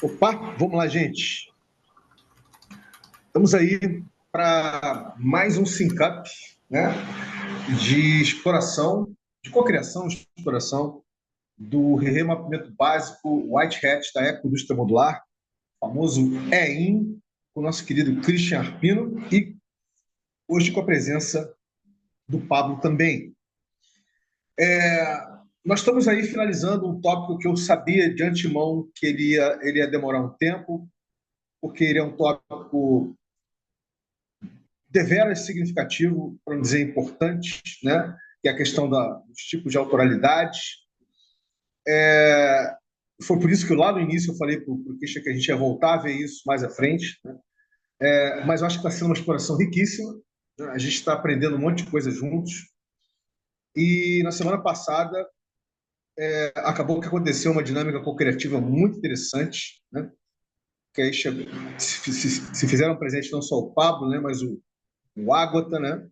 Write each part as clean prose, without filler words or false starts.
Opa, vamos lá, gente. Estamos aí para mais um SynCup, né, de exploração, de cocriação, de exploração do remapeamento básico White Hat da Ecoindústria Modular, famoso EIM, com o nosso querido Christian Arpino e hoje com a presença do Pablo também. Nós estamos aí finalizando um tópico que eu sabia de antemão que ele ia demorar um tempo, porque ele é um tópico deveras significativo, para não dizer importante, né? Que é a questão dos tipos de autoralidade. Foi por isso que lá no início eu falei para o Christian que a gente ia voltar a ver isso mais à frente, né? Mas eu acho que está sendo uma exploração riquíssima, né? A gente está aprendendo um monte de coisa juntos. E na semana passada acabou que aconteceu uma dinâmica co-criativa muito interessante, né? Que aí se fizeram presente não só o Pablo, né? Mas o Ágota, né?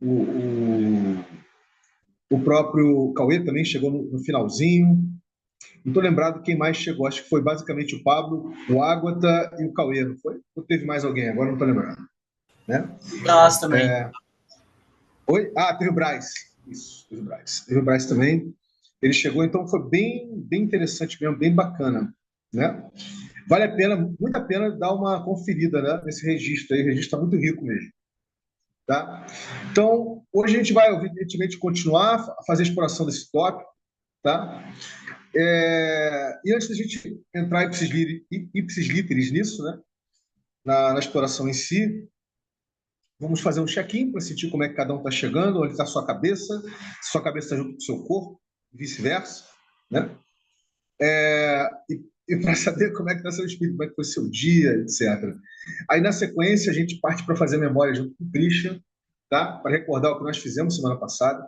O, o próprio Cauê também chegou no finalzinho. Não estou lembrado quem mais chegou. Acho que foi basicamente o Pablo, o Ágata e o Cauê, não foi? Ou teve mais alguém? Agora não estou lembrado. Né? Brás também. Oi? Ah, teve o Braz. Isso, teve o Braz. Teve o Braz também. Ele chegou, então foi bem interessante mesmo, bem bacana. Né? Vale a pena, muito a pena dar uma conferida, né, nesse registro aí. O registro está muito rico mesmo. Tá? Então, hoje a gente vai, evidentemente, continuar a fazer a exploração desse tópico. Tá? E antes da gente entrar ipsis literis nisso, né, na exploração em si, vamos fazer um check-in para sentir como é que cada um está chegando, onde está a sua cabeça está junto com o seu corpo, e vice-versa. Né? E para saber como é que está seu espírito, como é que foi seu dia, etc. Aí, na sequência, a gente parte para fazer memória junto com o Christian, tá? Para recordar o que nós fizemos semana passada,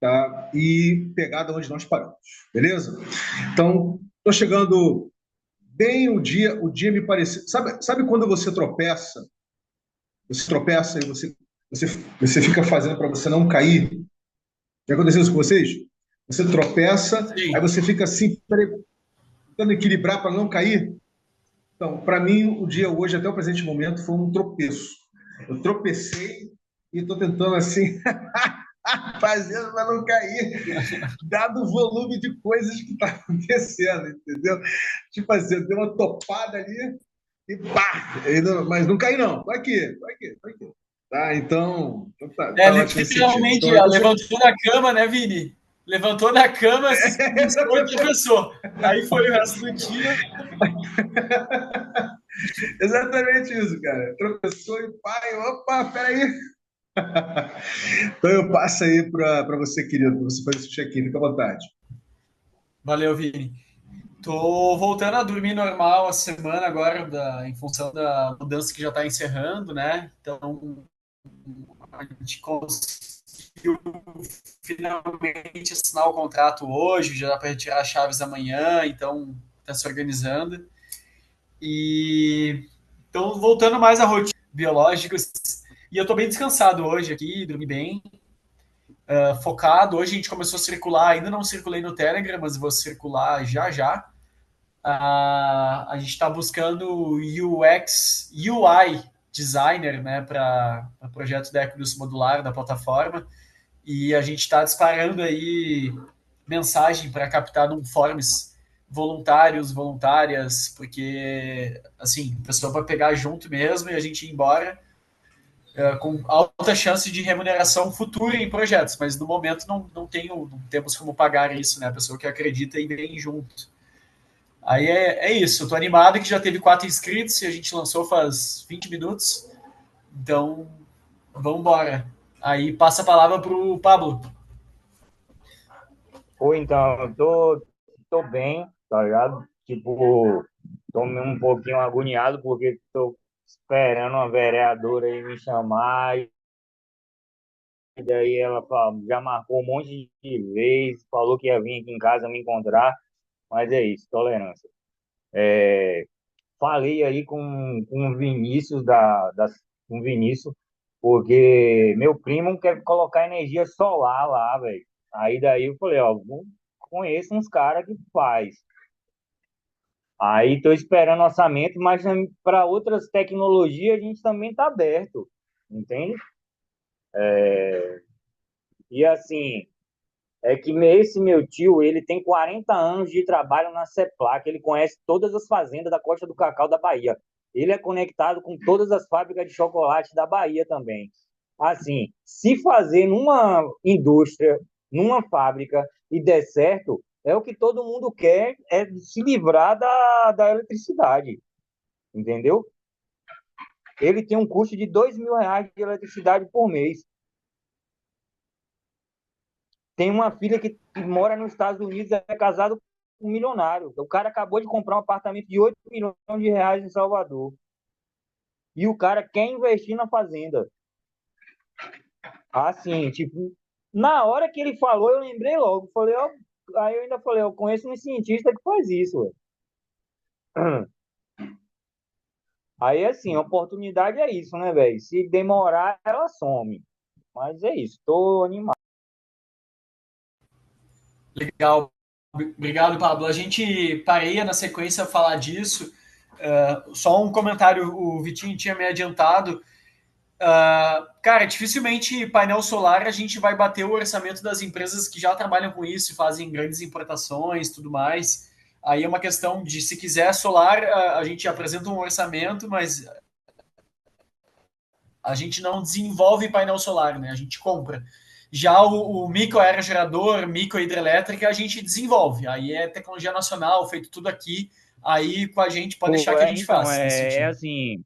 tá? E pegar de onde nós paramos, beleza? Então, estou chegando bem o dia me pareceu. Sabe quando você tropeça? Você tropeça e você, você fica fazendo para você não cair. Já aconteceu isso com vocês? Você tropeça, aí Sim. você fica assim, tentando equilibrar para não cair. Então, para mim, o dia hoje, até o presente momento, foi um tropeço. Eu tropecei e estou tentando assim, fazendo para não cair, dado o volume de coisas que está acontecendo, entendeu? Tipo assim, eu dei uma topada ali, e pá! Mas não cai, não. Vai aqui, vai aqui, vai aqui. Tá, então tá ótimo esse sentido. Literalmente, Então, eu tô chegando. levantou da cama, né, Vini? Levantou da cama, se esmiuçou e tropeçou. Aí foi o resto do dia. Exatamente isso, cara. Tropeçou e pai, opa, peraí. Então eu passo aí para você, querido, para você fazer esse check-in, fica à vontade. Valeu, Vini. Tô voltando a dormir normal a semana agora, em função da mudança que já está encerrando, né? Então, a gente conseguiu finalmente assinar o contrato hoje, já dá para retirar as chaves amanhã, então está se organizando. E então, voltando mais à rotina biológicos. E eu tô bem descansado hoje aqui, dormi bem, focado. Hoje a gente começou a circular, ainda não circulei no Telegram, mas vou circular já já. A gente está buscando UX, UI designer, né, para o projeto da Ecodus Modular da plataforma. E a gente está disparando aí mensagem para captar num forms voluntários, voluntárias, porque, assim, a pessoa vai pegar junto mesmo e a gente ir embora com alta chance de remuneração futura em projetos, mas no momento não temos como pagar isso, né? A pessoa que acredita e vem junto. Aí é isso, eu tô animado que já teve 4 inscritos e a gente lançou faz 20 minutos, então vamos embora. Aí passa a palavra pro Pablo. Ou então, tô bem, tá ligado? Tipo, tô um pouquinho agoniado porque tô esperando uma vereadora aí me chamar. E daí ela já marcou um monte de vezes, falou que ia vir aqui em casa me encontrar. Mas é isso, tolerância. Falei aí com o Vinícius, com o Vinícius, porque meu primo quer colocar energia solar lá, velho. Aí daí eu falei, ó, conheço uns caras que faz. Aí estou esperando orçamento, mas para outras tecnologias a gente também está aberto, entende? E assim, é que esse meu tio, ele tem 40 anos de trabalho na Seplac, ele conhece todas as fazendas da Costa do Cacau da Bahia. Ele é conectado com todas as fábricas de chocolate da Bahia também. Assim, se fazer numa indústria, numa fábrica e der certo, é o que todo mundo quer, é se livrar da eletricidade, entendeu? Ele tem um custo de R$ 2.000 de eletricidade por mês. Tem uma filha que mora nos Estados Unidos, é casado com um milionário. O cara acabou de comprar um apartamento de R$ 8 milhões em Salvador. E o cara quer investir na fazenda. Assim, tipo, na hora que ele falou, eu lembrei logo. Falei, ó, aí eu ainda falei, eu conheço um cientista que faz isso. Ué. Aí, assim, a oportunidade é isso, né, velho? Se demorar, ela some. Mas é isso, tô animado. Legal. Obrigado, Pablo. A gente pareia na sequência a falar disso. Só um comentário, o Vitinho tinha me adiantado. Cara, dificilmente painel solar a gente vai bater o orçamento das empresas que já trabalham com isso, fazem grandes importações, tudo mais. Aí é uma questão de, se quiser solar, a gente apresenta um orçamento, mas a gente não desenvolve painel solar, né? A gente compra. Já o microaerogerador, microhidrelétrica, a gente desenvolve. Aí é tecnologia nacional, feito tudo aqui. Aí com a gente, pode deixar Pô, que a gente então, faz nesse é sentido. assim,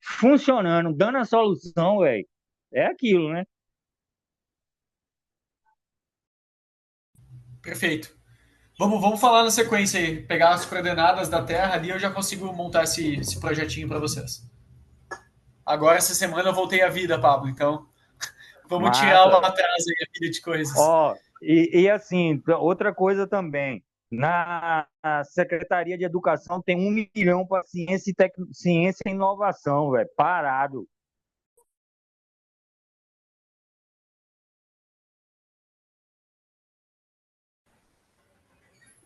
funcionando, dando a solução, velho. É aquilo, né? Perfeito. Vamos falar na sequência aí. Pegar as coordenadas da Terra ali, eu já consigo montar esse projetinho para vocês. Agora, essa semana, eu voltei à vida, Pablo. Então, vamos tirar o Massa. atraso aí, a pilha de coisas. Ó, e assim, outra coisa também. Na Secretaria de Educação tem 1 milhão para ciência e inovação, velho, parado.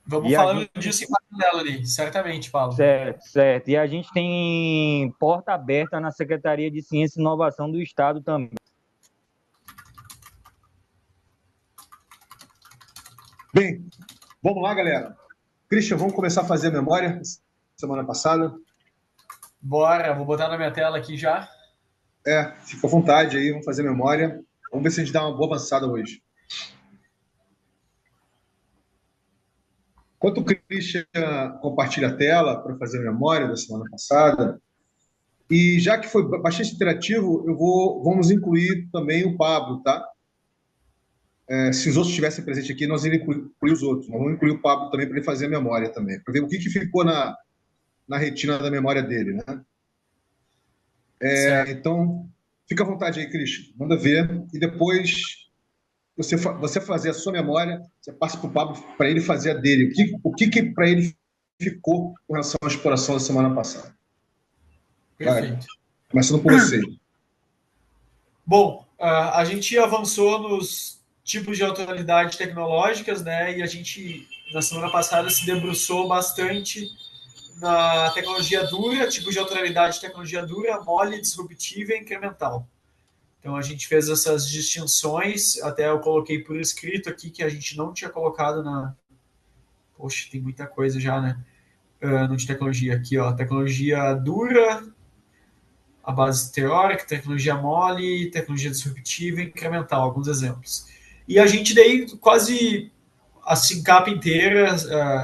Vamos E a falando gente, disso em paralelo ali, certamente, Pablo. certo, certo. E a gente tem porta aberta na Secretaria de Ciência e Inovação do Estado também. Bem, vamos lá, galera. Christian, vamos começar a fazer a memória semana passada. Bora, vou botar na minha tela aqui já. Fica à vontade aí, vamos fazer memória. Vamos ver se a gente dá uma boa avançada hoje. Enquanto o Christian compartilha a tela para fazer a memória da semana passada, e já que foi bastante interativo, vamos incluir também o Pablo, tá? Se os outros estivessem presentes aqui, nós iríamos incluir os outros. Nós vamos incluir o Pablo também para ele fazer a memória também, para ver o que ficou na retina da memória dele, né? Certo. Então, fica à vontade aí, Christian. Manda ver. E depois você fazer a sua memória, você passa para o Pablo para ele fazer a dele. O que para ele ficou com relação à exploração da semana passada? Vai, Perfeito. começando por você. Bom, a gente avançou nos tipos de autoridade tecnológicas, né? E a gente, na semana passada, se debruçou bastante na tecnologia dura, tipos de autoridade, tecnologia dura, mole, disruptiva e incremental. Então a gente fez essas distinções, até eu coloquei por escrito aqui que a gente não tinha colocado na. Poxa, tem muita coisa já, né? No de tecnologia aqui, ó. Tecnologia dura, a base teórica, tecnologia mole, tecnologia disruptiva e incremental, alguns exemplos. E a gente daí quase a capa inteira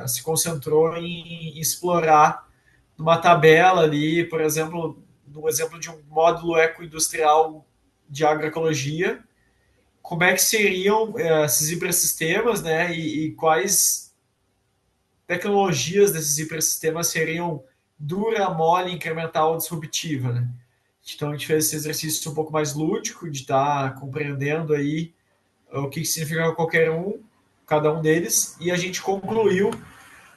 se concentrou em explorar numa tabela ali, por exemplo, no exemplo de um módulo ecoindustrial de agroecologia, como é que seriam esses hipersistemas, né, e quais tecnologias desses hipersistemas seriam dura, mole, incremental ou disruptiva, né? Então a gente fez esse exercício um pouco mais lúdico, de estar compreendendo aí o que significa qualquer um, cada um deles, e a gente concluiu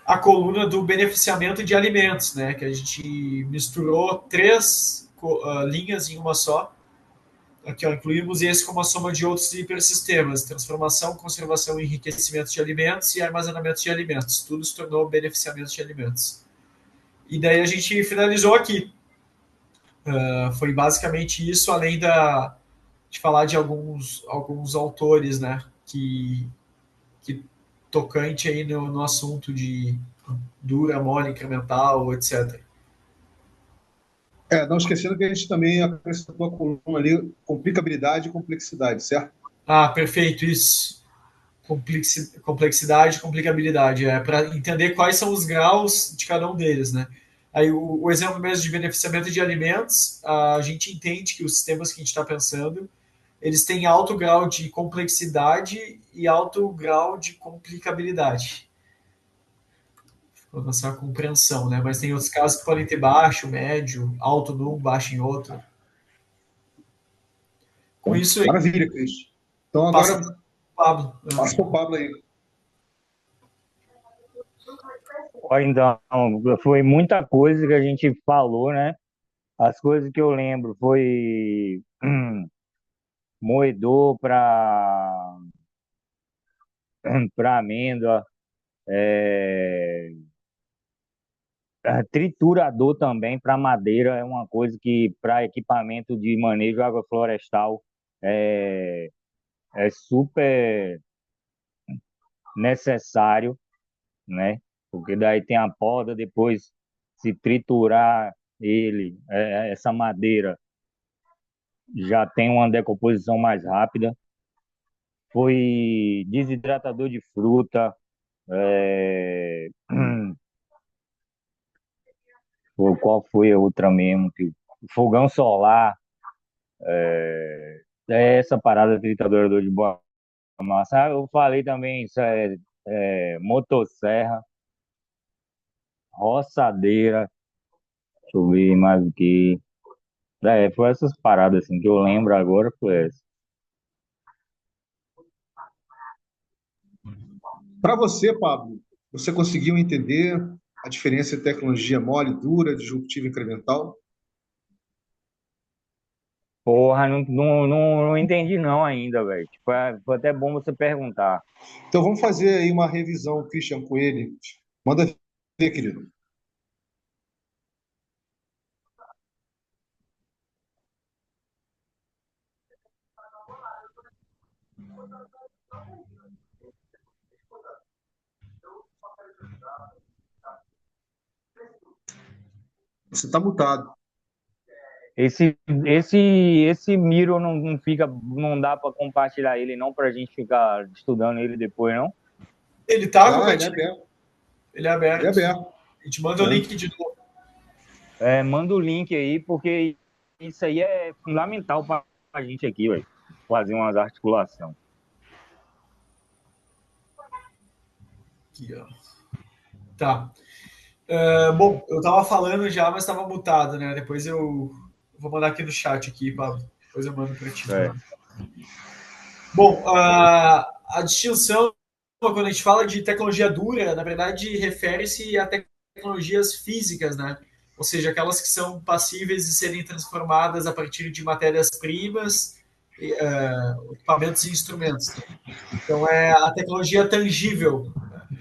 a coluna do beneficiamento de alimentos, né? Que a gente misturou três linhas em uma só. Aqui, ó, incluímos esse como a soma de outros hipersistemas, transformação, conservação e enriquecimento de alimentos e armazenamento de alimentos. Tudo se tornou beneficiamento de alimentos. E daí a gente finalizou aqui. Foi basicamente isso, além de falar de alguns autores, né, que tocante aí no assunto de dura, mole, incremental, etc. Não esquecendo que a gente também acrescentou a coluna ali, complicabilidade e complexidade, certo? Ah, perfeito, isso. Complexidade e complicabilidade, para entender quais são os graus de cada um deles, né? Aí o exemplo mesmo de beneficiamento de alimentos, a gente entende que os sistemas que a gente está pensando, eles têm alto grau de complexidade e alto grau de complicabilidade. Para nossa compreensão, né? Mas tem outros casos que podem ter baixo, médio, alto num, baixo em outro. Com Bom, isso aí, maravilha, Cris. Então passa agora para o Pablo. passa para o Pablo aí. Então, foi muita coisa que a gente falou, né? As coisas que eu lembro foi moedor para amêndoa, é, triturador também para madeira é uma coisa que para equipamento de manejo agroflorestal é, é super necessário, né? Porque daí tem a poda, depois se triturar ele, essa madeira já tem uma decomposição mais rápida. Foi desidratador de fruta, é, qual foi a outra mesmo? Fogão solar, essa parada tritadora de boa massa. Ah, eu falei também, isso motosserra, roçadeira, deixa eu ver mais o que. Foi essas paradas assim que eu lembro agora, foi essa. Para você, Pablo, você conseguiu entender a diferença entre tecnologia mole, dura, disruptiva e incremental? Porra, não entendi não ainda, velho. Tipo, foi até bom você perguntar. Então vamos fazer aí uma revisão, Christian, com ele. Manda ver, querido. Você está mutado. Esse Miro não fica, não dá para compartilhar ele não pra gente ficar estudando ele depois, não? Ele tá, Ele é Cocati? aberto. Ele é Ele é aberto. aberto. A gente manda o Né? link de novo. Manda o link aí, porque isso aí é fundamental para a gente aqui, velho. Fazer umas articulações. Aqui, ó. Tá. Bom, eu tava falando já, mas estava mutado, né? Depois eu vou mandar aqui no chat aqui, Pablo. Depois eu mando para ti É. também. Bom, a distinção, quando a gente fala de tecnologia dura, na verdade refere-se a tecnologias físicas, né? Ou seja, aquelas que são passíveis de serem transformadas a partir de matérias-primas, equipamentos e instrumentos. Então, é a tecnologia tangível,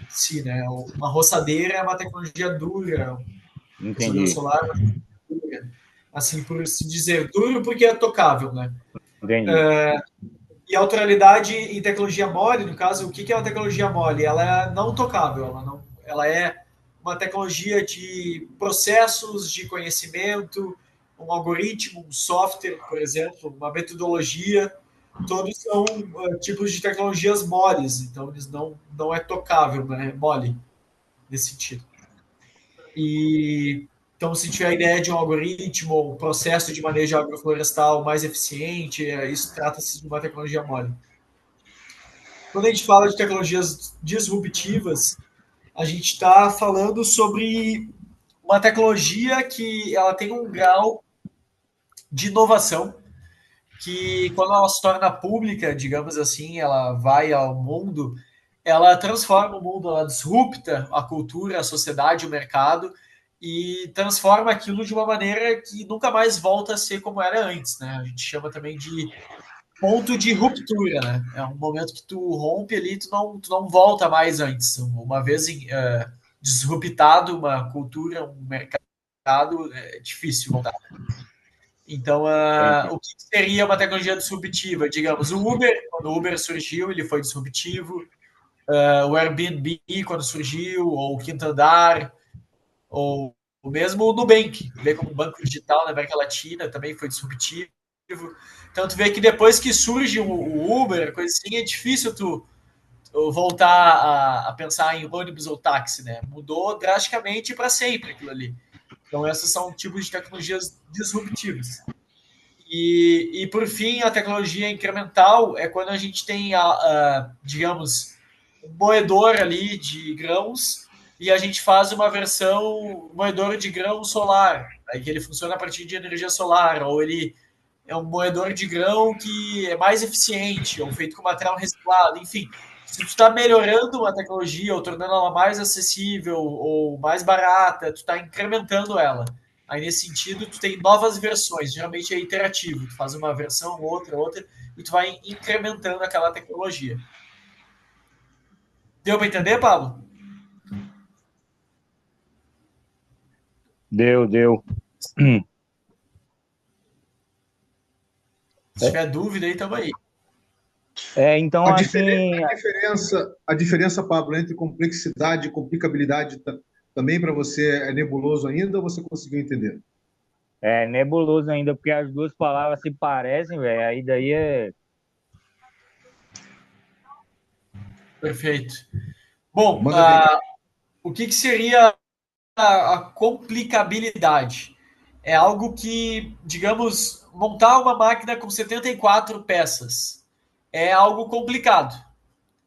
sim, né? Uma roçadeira é uma tecnologia dura, roçadeira Entendi, solar é uma tecnologia dura, assim por se dizer, duro porque é tocável, né? entendi. E a autoralidade em tecnologia mole, no caso, o que é uma tecnologia mole? Ela é não tocável, ela é uma tecnologia de processos de conhecimento, um algoritmo, um software, por exemplo, uma metodologia, todos são tipos de tecnologias moles, então eles não é tocável, né? É mole nesse sentido. E então, se tiver a ideia de um algoritmo, um processo de manejo agroflorestal mais eficiente, isso trata-se de uma tecnologia mole. Quando a gente fala de tecnologias disruptivas, a gente está falando sobre uma tecnologia que ela tem um grau de inovação que, quando ela se torna pública, digamos assim, ela vai ao mundo, ela transforma o mundo, ela disrupta a cultura, a sociedade, o mercado e transforma aquilo de uma maneira que nunca mais volta a ser como era antes, né? A gente chama também de ponto de ruptura, né? É um momento que tu rompe ali, tu não volta mais antes. Uma vez disruptado uma cultura, um mercado, é difícil voltar. Então, Entendi. o que seria uma tecnologia disruptiva? Digamos, o Uber, quando o Uber surgiu, ele foi disruptivo. O Airbnb, quando surgiu, ou o Quinto Andar, ou mesmo o Nubank, veio como banco digital na América Latina, também foi disruptivo. Então, tu vê que depois que surge o Uber, coisa assim, é difícil tu voltar a pensar em ônibus ou táxi, né? Mudou drasticamente para sempre aquilo ali. Então, esses são tipos de tecnologias disruptivas. E por fim, a tecnologia incremental é quando a gente tem, digamos, um moedor ali de grãos e a gente faz uma versão moedor de grão solar, aí que ele funciona a partir de energia solar, ou ele é um moedor de grão que é mais eficiente, ou feito com material reciclado, enfim. Se tu está melhorando uma tecnologia ou tornando ela mais acessível ou mais barata, tu está incrementando ela. Aí, nesse sentido, tu tem novas versões, geralmente é iterativo, tu faz uma versão, outra, e tu vai incrementando aquela tecnologia. Deu para entender, Pablo? Deu. Se tiver dúvida aí, tamo aí. Então, assim, A diferença, Pablo, entre complexidade e complicabilidade também para você é nebuloso ainda ou você conseguiu entender? é nebuloso ainda, porque as duas palavras se parecem, velho. Aí daí é. Perfeito. Bom, Manda ver. o que seria a complicabilidade? É algo que, digamos, montar uma máquina com 74 peças é algo complicado,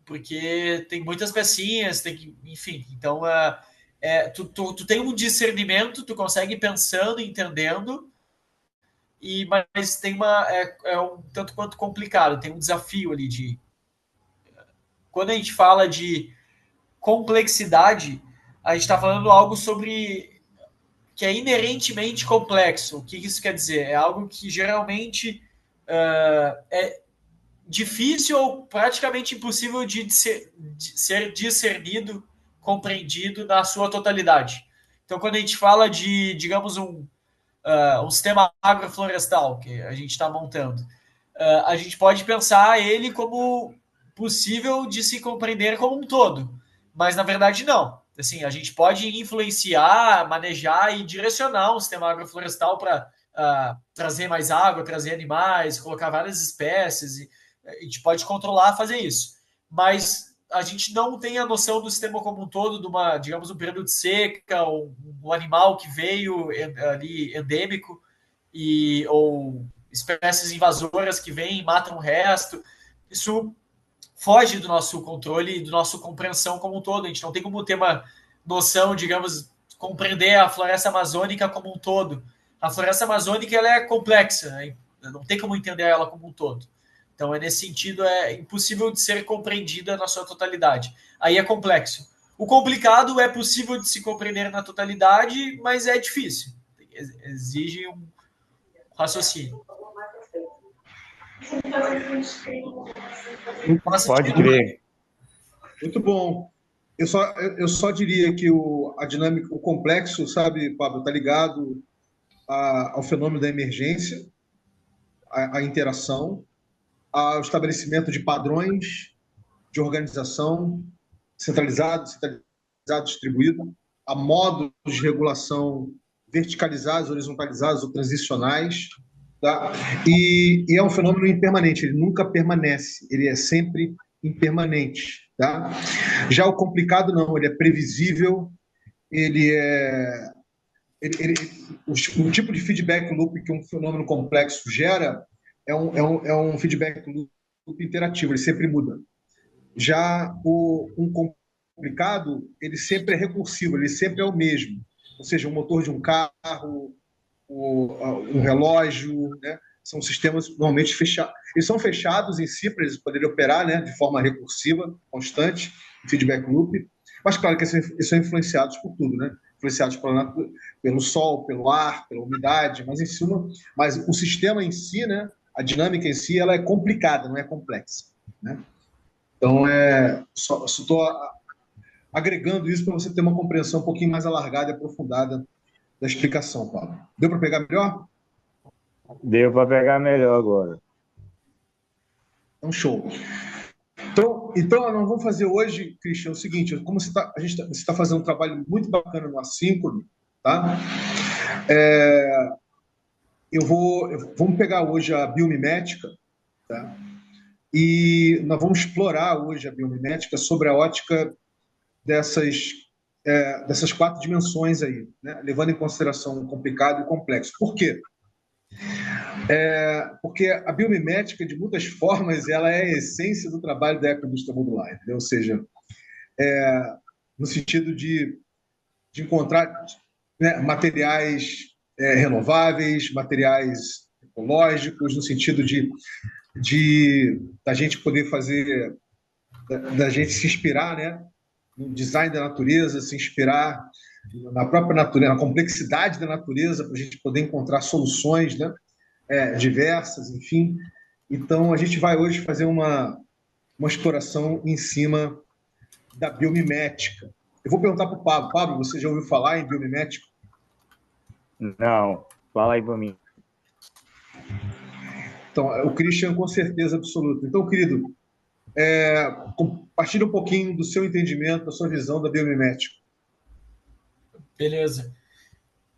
porque tem muitas pecinhas, tem que, enfim. Então, tu tem um discernimento, tu consegue ir pensando, entendendo, mas tem é um tanto quanto complicado, tem um desafio ali de. Quando a gente fala de complexidade, a gente está falando algo sobre que é inerentemente complexo. O que isso quer dizer? É algo que geralmente é difícil ou praticamente impossível de ser discernido, compreendido na sua totalidade. Então, quando a gente fala de, digamos, um sistema agroflorestal que a gente está montando, a gente pode pensar ele como possível de se compreender como um todo, mas na verdade não. Assim, a gente pode influenciar, manejar e direcionar um sistema agroflorestal para trazer mais água, trazer animais, colocar várias espécies, e a gente pode controlar, fazer isso. Mas a gente não tem a noção do sistema como um todo, de uma, digamos, um período de seca, ou um animal que veio ali endêmico, ou espécies invasoras que vêm e matam o resto. Isso foge do nosso controle e do nosso compreensão como um todo. A gente não tem como ter uma noção, digamos, compreender a floresta amazônica como um todo. A floresta amazônica ela é complexa, né? Não tem como entender ela como um todo. Então, nesse sentido, é impossível de ser compreendida na sua totalidade. Aí é complexo. O complicado é possível de se compreender na totalidade, mas é difícil. Exige um raciocínio. Faz Pode sentido? crer. Muito bom. Eu só diria que a dinâmica, o complexo, sabe, Pablo, está ligado ao fenômeno da emergência, à interação, ao estabelecimento de padrões de organização centralizado, distribuído, a modos de regulação verticalizados, horizontalizados ou transicionais, tá? E é um fenômeno impermanente, ele nunca permanece, ele é sempre impermanente, tá? Já o complicado não, ele é previsível, ele é o tipo de feedback loop que um fenômeno complexo gera é um feedback loop interativo, ele sempre muda. Já um complicado, ele sempre é recursivo, ele sempre é o mesmo. Ou seja, o motor de um carro, um relógio, né? São sistemas normalmente fechados. Eles são fechados em si para eles poderem operar, né, de forma recursiva, constante, feedback loop. Mas claro que eles são influenciados por tudo, né? influenciados pelo sol, pelo ar, pela umidade, mas o sistema em si, né, a dinâmica em si, ela é complicada, não é complexa, né? Então, só estou agregando isso para você ter uma compreensão um pouquinho mais alargada e aprofundada da explicação, Paulo. Deu para pegar melhor? Deu para pegar melhor agora. Então, show. Então, nós vamos fazer hoje, Christian, o seguinte: como você está fazendo um trabalho muito bacana no assíncrono, tá? Vamos pegar hoje a biomimética, tá? E nós vamos explorar hoje a biomimética sobre a ótica dessas 4 dimensões aí, né? Levando em consideração o complicado e o complexo. Por quê? Porque a biomimética, de muitas formas, ela é a essência do trabalho da ecoindústria modular, entendeu? Ou seja, no sentido de encontrar, né, materiais renováveis, materiais ecológicos, no sentido de da gente poder fazer, da gente se inspirar, né, no design da natureza, se inspirar na própria natureza, na complexidade da natureza, para a gente poder encontrar soluções, né, diversas, enfim. Então, a gente vai hoje fazer uma exploração em cima da biomimética. Eu vou perguntar para o Pablo. Pablo, você já ouviu falar em biomimética? Não, fala aí para mim. Então, o Christian, com certeza absoluta. Então, querido, compartilha um pouquinho do seu entendimento, da sua visão da biomimética. Beleza.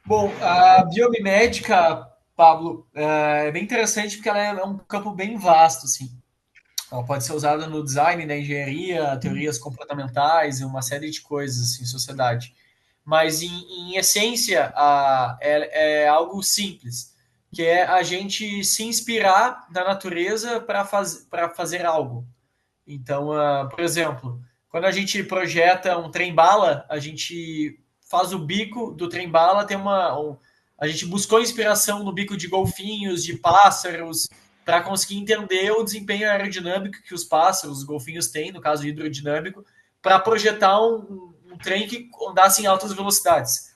Bom, a biomimética, Pablo, é bem interessante porque ela é um campo bem vasto, assim. Ela pode ser usada no design, na engenharia, teorias comportamentais e uma série de coisas assim, em sociedade. Mas, em essência, é algo simples, que é a gente se inspirar na natureza para fazer algo. Então, por exemplo, quando a gente projeta um trem-bala, a gente faz o bico do trem-bala, a gente buscou inspiração no bico de golfinhos, de pássaros, para conseguir entender o desempenho aerodinâmico que os pássaros, os golfinhos têm, no caso hidrodinâmico, para projetar um trem que andasse em altas velocidades.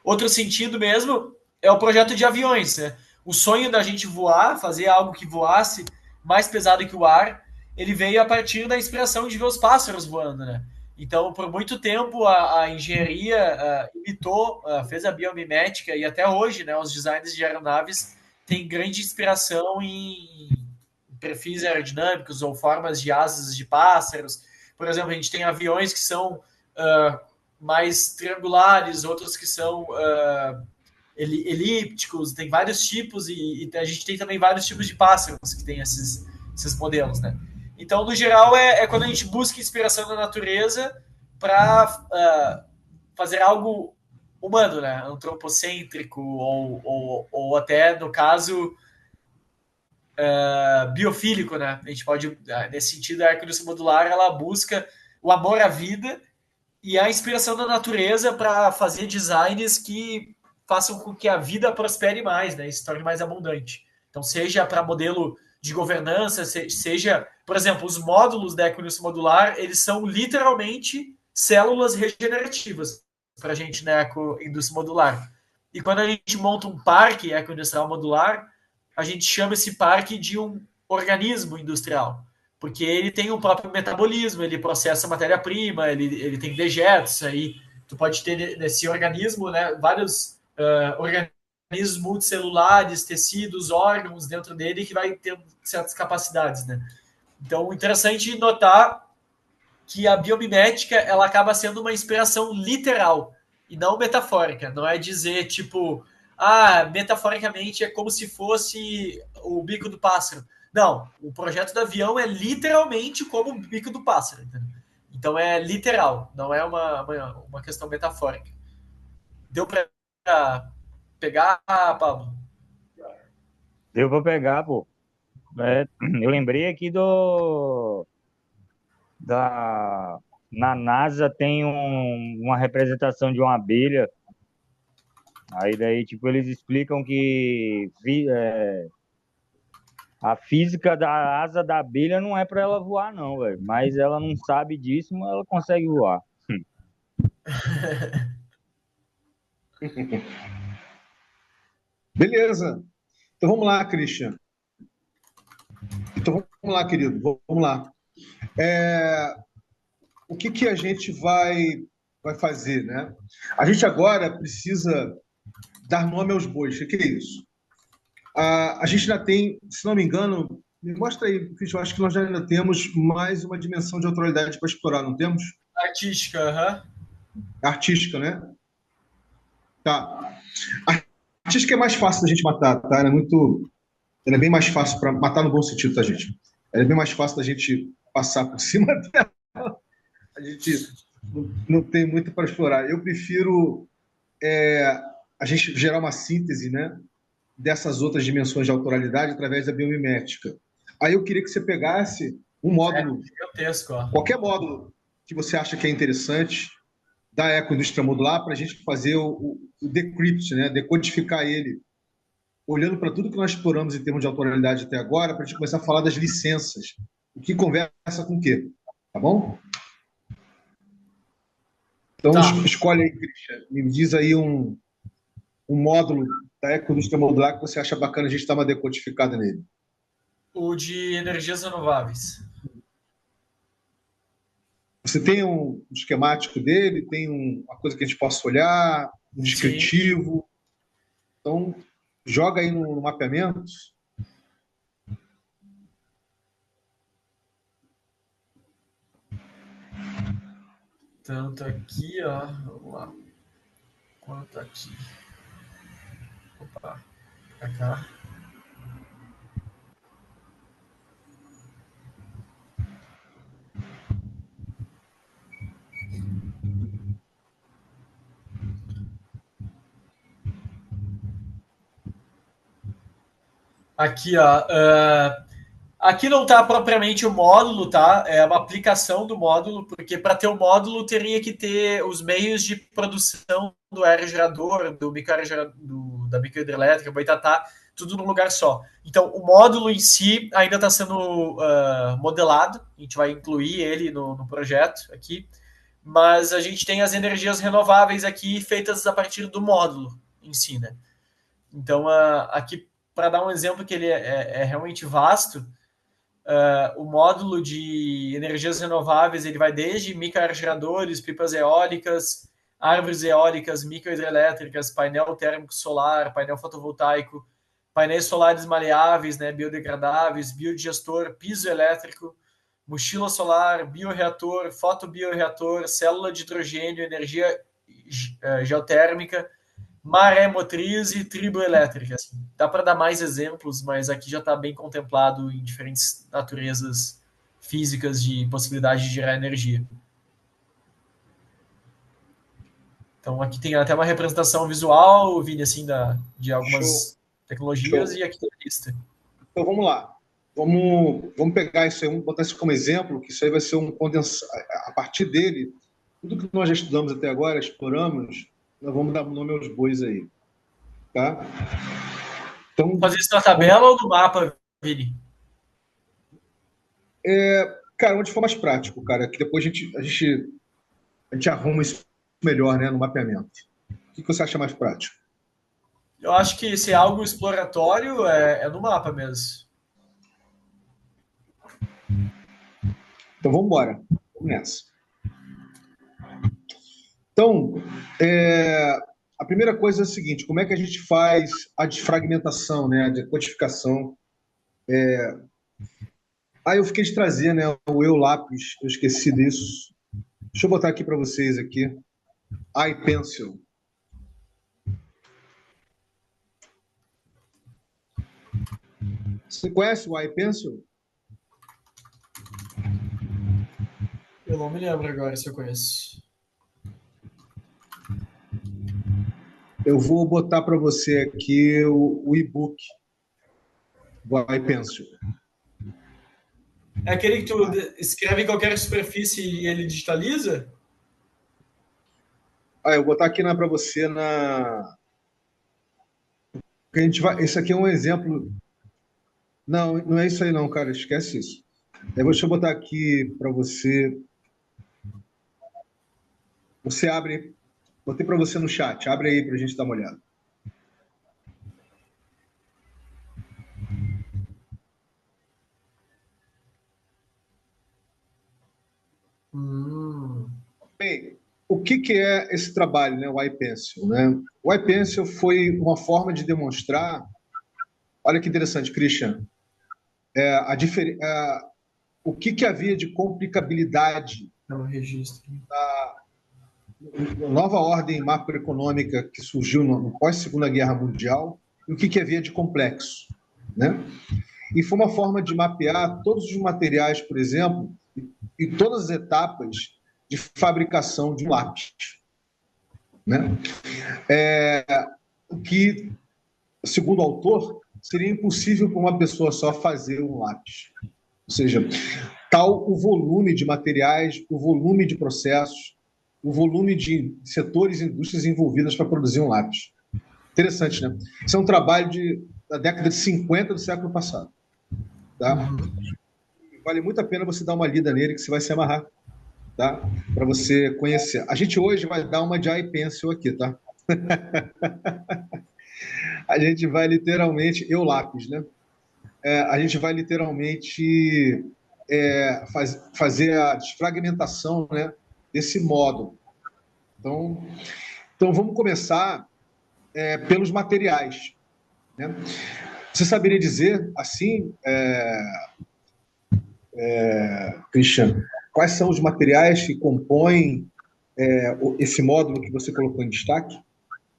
Outro sentido mesmo é o projeto de aviões, né? O sonho da gente voar, fazer algo que voasse mais pesado que o ar, ele veio a partir da inspiração de ver os pássaros voando, né? Então, por muito tempo, a engenharia imitou, fez a biomimética e até hoje, né, os designers de aeronaves têm grande inspiração em perfis aerodinâmicos ou formas de asas de pássaros. Por exemplo, a gente tem aviões que são mais triangulares, outros que são elípticos, tem vários tipos e a gente tem também vários tipos de pássaros que tem esses modelos, né? Então, no geral, é quando a gente busca inspiração na natureza para fazer algo humano, né? Antropocêntrico ou até, no caso, biofílico, né? A gente pode, nesse sentido, a arquitetura modular, ela busca o amor à vida e a inspiração da natureza para fazer designs que façam com que a vida prospere mais, né? E se torne mais abundante. Então, seja para modelo de governança, seja, por exemplo, os módulos da ecoindústria modular, eles são literalmente células regenerativas para a gente na ecoindústria modular. E quando a gente monta um parque ecoindustrial modular, a gente chama esse parque de um organismo industrial, porque ele tem um próprio metabolismo, ele processa matéria-prima, ele tem dejetos, aí tu pode ter nesse organismo, né, vários organismos multicelulares, tecidos, órgãos dentro dele que vai ter certas capacidades, né? Então, interessante notar que a biomimética ela acaba sendo uma inspiração literal e não metafórica. Não é dizer, tipo, metaforicamente é como se fosse o bico do pássaro. Não, o projeto do avião é literalmente como o bico do pássaro. Entendeu? Então é literal, não é uma questão metafórica. Deu para pegar, Pablo? Deu para pegar, pô. Eu lembrei aqui na NASA tem uma representação de uma abelha. Aí daí, tipo, eles explicam que a física da asa da abelha não é para ela voar, não, velho. Mas ela não sabe disso, mas ela consegue voar. Beleza. Então vamos lá, Christian. Então vamos lá, querido. Vamos lá. O que que a gente vai fazer, né? A gente agora precisa dar nome aos bois. O que é isso? A gente ainda tem, se não me engano, me mostra aí, Christian, eu acho que nós ainda temos mais uma dimensão de autoralidade para explorar, não temos? Artística, aham. Artística, né? Tá. A artística é mais fácil da gente matar, tá? Ela é bem mais fácil para matar no bom sentido, tá, gente? Ela é bem mais fácil da gente passar por cima dela. A gente não tem muito para explorar. Eu prefiro a gente gerar uma síntese, né, dessas outras dimensões de autoralidade através da biomimética. Aí eu queria que você pegasse um módulo, Gigantesco, ó. qualquer módulo que você acha que é interessante, da ecoindústria modular, para a gente fazer o decrypt, né, decodificar ele, olhando para tudo que nós exploramos em termos de autoralidade até agora, para a gente começar a falar das licenças. O que conversa com o quê? Tá bom? Então, Tá. escolhe aí, Christian. Me diz aí um módulo da ecoindústria modular que você acha bacana a gente dar uma decodificada nele. O de energias renováveis. Você tem um esquemático dele, tem uma coisa que a gente possa olhar, um descritivo. Sim. Então, joga aí no mapeamento. Tanto aqui, ó. Vamos lá. Quanto aqui. Opa. Pra cá. Aqui, ó. Aqui não está propriamente o módulo, tá? É uma aplicação do módulo, porque para ter o módulo teria que ter os meios de produção do aerogerador, da microhidrelétrica, Boitatá, tudo num lugar só. Então, o módulo em si ainda está sendo modelado, a gente vai incluir ele no projeto aqui, mas a gente tem as energias renováveis aqui feitas a partir do módulo em si, né? Então, aqui, para dar um exemplo que ele é realmente vasto, o módulo de energias renováveis ele vai desde microaerogeradores, pipas eólicas, árvores eólicas, microhidrelétricas, painel térmico solar, painel fotovoltaico, painéis solares maleáveis, né, biodegradáveis, biodigestor, piso elétrico, mochila solar, bioreator, fotobioreator, célula de hidrogênio, energia geotérmica, maré motriz e triboelétrica. Assim. Dá para dar mais exemplos, mas aqui já está bem contemplado em diferentes naturezas físicas de possibilidade de gerar energia. Então aqui tem até uma representação visual, Vini, assim, de algumas tecnologias. Show. E aqui tem a lista. Então vamos lá. Vamos pegar isso aí, vamos botar isso como exemplo, que isso aí vai ser um condensado. A partir dele, tudo que nós já estudamos até agora, exploramos, nós vamos dar nome aos bois aí. Tá? Então, fazer isso na tabela ou no mapa, Vini? Cara, onde for mais prático, cara, que depois a gente arruma isso melhor, né, no mapeamento. O que você acha mais prático? Eu acho que se é algo exploratório, é no mapa mesmo. Então, vamos embora. Vamos nessa. Então, a primeira coisa é a seguinte, como é que a gente faz a desfragmentação, né, a decodificação? Eu fiquei de trazer, né, o eu lápis, eu esqueci disso. Deixa eu botar aqui para vocês aqui. iPencil. Você conhece o iPencil? Eu não me lembro agora se eu conheço. Eu vou botar para você aqui o e-book do iPencil. É aquele que tu escreve em qualquer superfície e ele digitaliza? Eu vou botar aqui para você a gente vai. Esse aqui é um exemplo. Não, não é isso aí não, cara. Esquece isso. Deixa eu botar aqui para você. Você abre Botei para você no chat. Abre aí para a gente dar uma olhada. Bem, o que é esse trabalho, né, o iPencil? Né? O iPencil foi uma forma de demonstrar, olha que interessante, Christian, o que havia de complicabilidade É um registro. na nova ordem macroeconômica que surgiu no pós-Segunda Guerra Mundial e o que havia de complexo. Né? E foi uma forma de mapear todos os materiais, por exemplo, e todas as etapas de fabricação de um lápis. Né? O que, segundo o autor, seria impossível para uma pessoa só fazer um lápis. Ou seja, tal o volume de materiais, o volume de processos, o volume de setores e indústrias envolvidas para produzir um lápis. Interessante, né? Isso é um trabalho da década de 50 do século passado. Tá? Vale muito a pena você dar uma lida nele, que você vai se amarrar, tá? Para você conhecer. A gente hoje vai dar uma de iPencil aqui, tá? A gente vai literalmente, eu lápis, né? A gente vai literalmente fazer a desfragmentação, né, desse módulo. Então vamos começar pelos materiais. Né? Você saberia dizer, assim, Cristiano, quais são os materiais que compõem esse módulo que você colocou em destaque?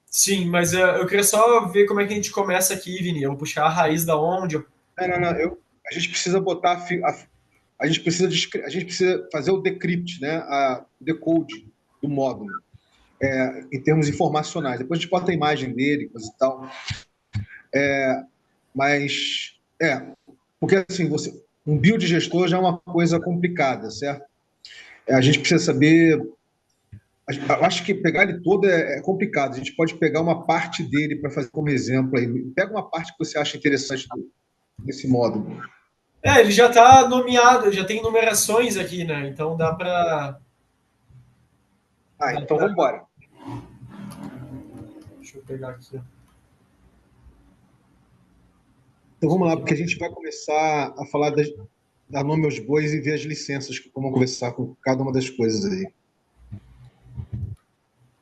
Sim, mas eu queria só ver como é que a gente começa aqui, Vini. Eu vou puxar a raiz da onde. Não. A gente precisa botar a gente precisa fazer o decrypt, né? O decode do módulo, em termos informacionais. Depois a gente bota a imagem dele, coisa e tal. Mas, porque assim, um biodigestor já é uma coisa complicada, certo? A gente precisa saber. Eu acho que pegar ele todo é complicado. A gente pode pegar uma parte dele para fazer como exemplo aí. Pega uma parte que você acha interessante desse módulo. Ele já está nomeado, já tem numerações aqui, né? Então dá para. Então vamos embora. Deixa eu pegar aqui. Então vamos lá, porque a gente vai começar a falar dar nome aos bois e ver as licenças que vamos conversar com cada uma das coisas aí.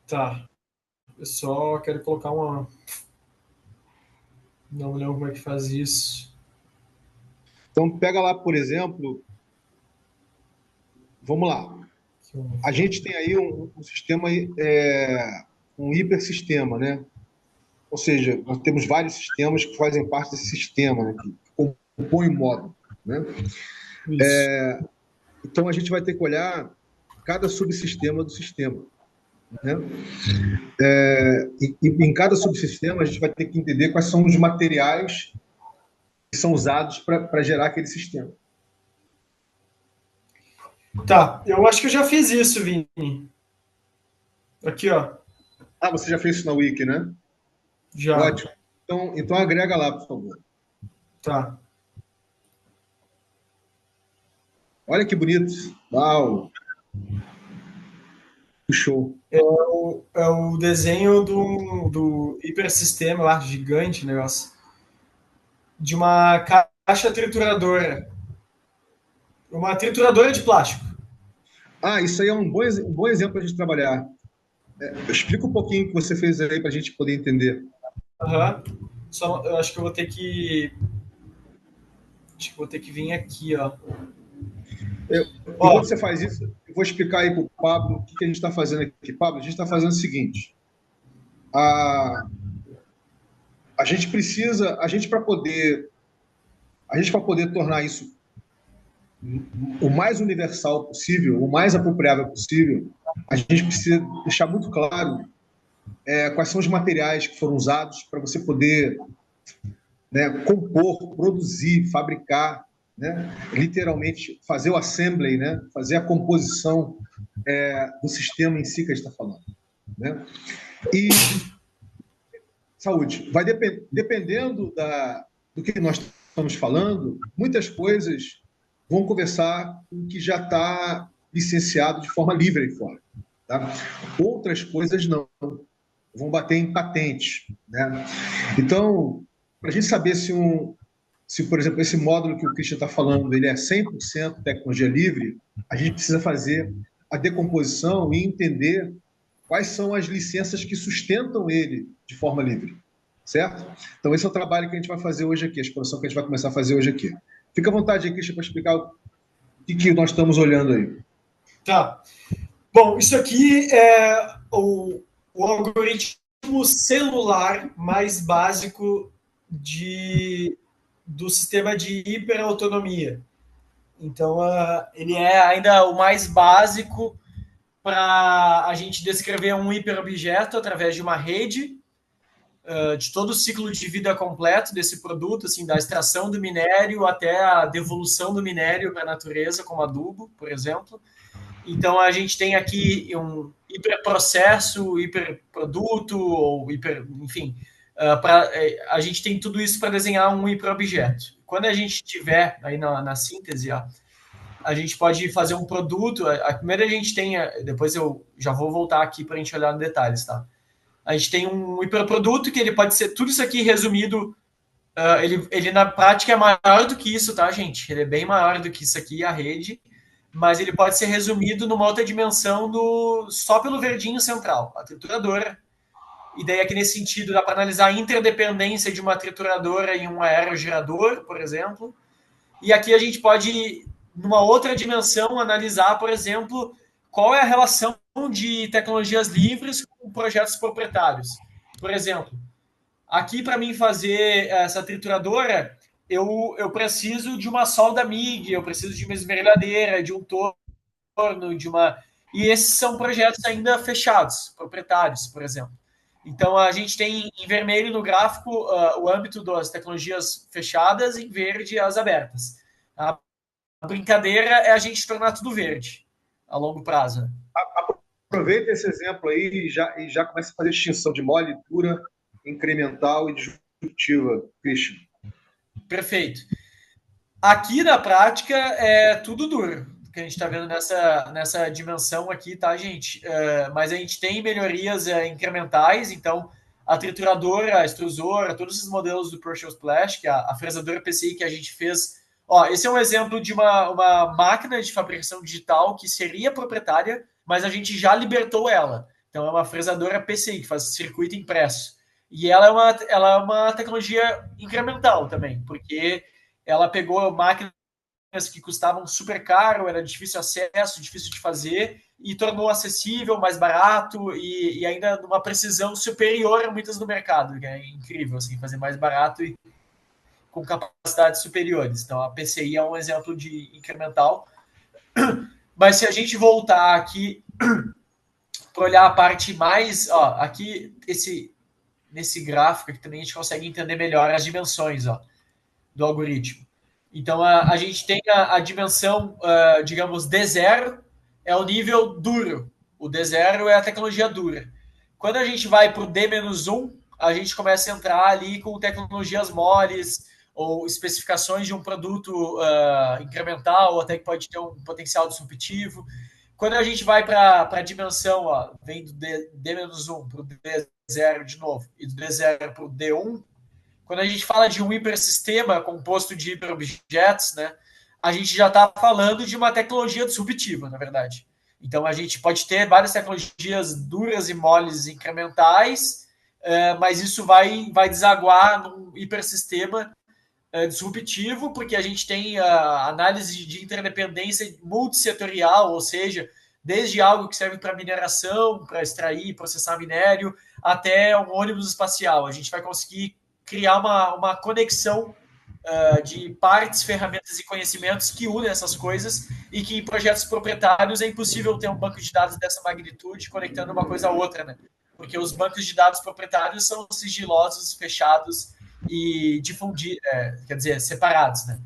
Tá. Eu só quero colocar uma. Não lembro como é que faz isso. Então pega lá, por exemplo, vamos lá. A gente tem aí um sistema, um hipersistema, né? Ou seja, nós temos vários sistemas que fazem parte desse sistema, né? Que compõem o módulo, né? Então a gente vai ter que olhar cada subsistema do sistema, né? E em cada subsistema a gente vai ter que entender quais são os materiais que são usados para gerar aquele sistema. Tá, eu acho que eu já fiz isso, Vini. Aqui, ó. Você já fez isso na Wiki, né? Já. Ótimo. Então agrega lá, por favor. Tá. Olha que bonito. Uau! Show. É o desenho do hipersistema, eu acho, gigante negócio. De uma caixa trituradora. Uma trituradora de plástico. Isso aí é um bom exemplo para a gente trabalhar. Explica um pouquinho o que você fez aí para a gente poder entender. Eu acho que eu vou ter que. Acho que vou ter que vir aqui, ó. Enquanto você faz isso, eu vou explicar aí para o Pablo o que a gente está fazendo aqui. Pablo, a gente está fazendo o seguinte. A gente precisa, para poder tornar isso o mais universal possível, o mais apropriável possível, a gente precisa deixar muito claro quais são os materiais que foram usados para você poder, né, compor, produzir, fabricar, né, literalmente fazer o assembly, né, fazer a composição do sistema em si que a gente está falando. Né? E saúde. Vai dependendo do que nós estamos falando, muitas coisas vão conversar com o que já está licenciado de forma livre aí fora. Tá? Outras coisas não, vão bater em patentes. Né? Então, para a gente saber se, por exemplo, esse módulo que o Christian está falando ele é 100% tecnologia livre, a gente precisa fazer a decomposição e entender quais são as licenças que sustentam ele de forma livre, certo? Então, esse é o trabalho que a gente vai fazer hoje aqui, a exploração que a gente vai começar a fazer hoje aqui. Fica à vontade aí, Christian, para explicar o que nós estamos olhando aí. Tá. Bom, isso aqui é o algoritmo celular mais básico do sistema de hiperautonomia. Então, ele é ainda o mais básico para a gente descrever um hiperobjeto através de uma rede, de todo o ciclo de vida completo desse produto, assim, da extração do minério até a devolução do minério para a natureza, como adubo, por exemplo. Então, a gente tem aqui um hiperprocesso, hiperproduto, ou enfim, a gente tem tudo isso para desenhar um hiperobjeto. Quando a gente tiver aí na síntese, a gente pode fazer um produto. Primeiro a gente tem, depois eu já vou voltar aqui para a gente olhar nos detalhes, tá? A gente tem um hiperproduto que ele pode ser tudo isso aqui resumido. Ele na prática é maior do que isso, tá, gente? Ele é bem maior do que isso aqui, a rede, mas ele pode ser resumido numa outra dimensão só pelo verdinho central, a trituradora. E daí aqui nesse sentido dá para analisar a interdependência de uma trituradora e um aerogerador, por exemplo. E aqui a gente pode, numa outra dimensão, analisar, por exemplo, qual é a relação de tecnologias livres com projetos proprietários. Por exemplo, aqui para mim fazer essa trituradora, eu preciso de uma solda MIG, eu preciso de uma esmerilhadeira, de um torno, de uma... E esses são projetos ainda fechados, proprietários, por exemplo. Então, a gente tem em vermelho no gráfico o âmbito das tecnologias fechadas, em verde as abertas. A brincadeira é a gente tornar tudo verde a longo prazo. Aproveita esse exemplo aí e já começa a fazer distinção de mole, dura, incremental e disruptiva, Christian. Perfeito. Aqui na prática é tudo duro que a gente está vendo nessa dimensão aqui, tá, gente? Mas a gente tem melhorias incrementais, então a trituradora, a extrusora, todos esses modelos do Prussian Splash, que é a fresadora PCI que a gente fez. Ó, esse é um exemplo de uma máquina de fabricação digital que seria proprietária, mas a gente já libertou ela. Então é uma fresadora PCI, que faz circuito impresso. E ela é uma tecnologia incremental também, porque ela pegou máquinas que custavam super caro, era difícil acesso, difícil de fazer, e tornou acessível, mais barato e ainda numa precisão superior a muitas do mercado, que é incrível, assim, fazer mais barato e com capacidades superiores. Então, a PCI é um exemplo de incremental. Mas se a gente voltar aqui para olhar a parte mais... Ó, aqui, nesse gráfico aqui também a gente consegue entender melhor as dimensões do algoritmo. Então, a gente tem a dimensão, digamos, D0 é o nível duro. O D0 é a tecnologia dura. Quando a gente vai para o D-1, a gente começa a entrar ali com tecnologias moles ou especificações de um produto incremental, ou até que pode ter um potencial disruptivo. Quando a gente vai para a dimensão, vem do D-1 para o D0 de novo, e do D0 para o D1, quando a gente fala de um hipersistema composto de hiperobjetos, né, a gente já está falando de uma tecnologia disruptiva, na verdade. Então, a gente pode ter várias tecnologias duras e moles incrementais, mas isso vai desaguar num hipersistema disruptivo, porque a gente tem a análise de interdependência multissetorial, ou seja, desde algo que serve para mineração, para extrair e processar minério, até um ônibus espacial. A gente vai conseguir criar uma conexão de partes, ferramentas e conhecimentos que unem essas coisas e que em projetos proprietários é impossível ter um banco de dados dessa magnitude conectando uma coisa a outra, né? Porque os bancos de dados proprietários são sigilosos, fechados e quer dizer, separados, né?